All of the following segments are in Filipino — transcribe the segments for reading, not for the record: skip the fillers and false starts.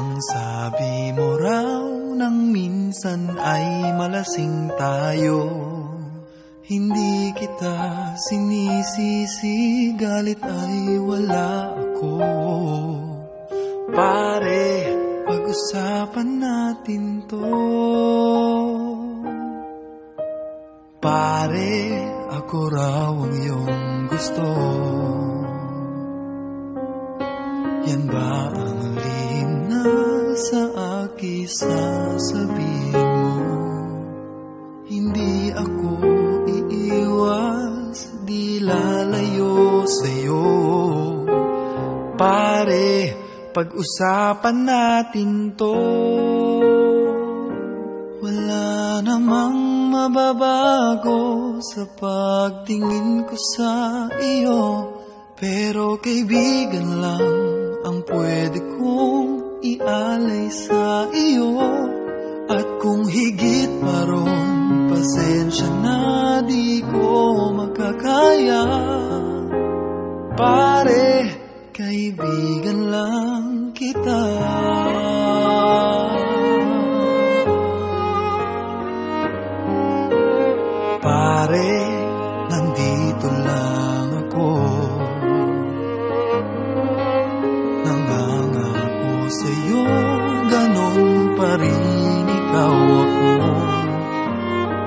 Ang sabi mo raw nang minsan ay malasing tayo. Hindi kita sinisisi, galit ay wala ako. Pare, pag-usapan natin to. Pare, ako raw ang iyong gusto. Yan ba ang lihim na sa akin sasabihin mo? Hindi ako iiwas, di lalayo sa'yo. Pare, pag-usapan natin to. Wala namang mababago sa pagtingin ko sa iyo, pero kaibigan lang ang pwede kong ialay sa iyo. At kung higit pa ron, pasensya na, di ko makakaya. Pare, kaibigan lang kita. Pare, nandito lang ako. Nangangako sa'yo, ganon pa rin ikaw ako.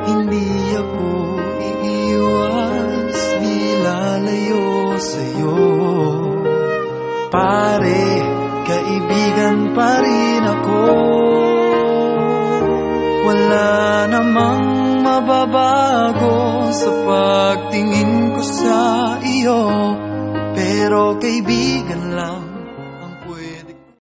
Hindi ako iiwas, di lalayo sa'yo. Pare, kaibigan pa rin ako. Wala namang mababago sa pagtingin ko sa iyo, pero kaibigan lang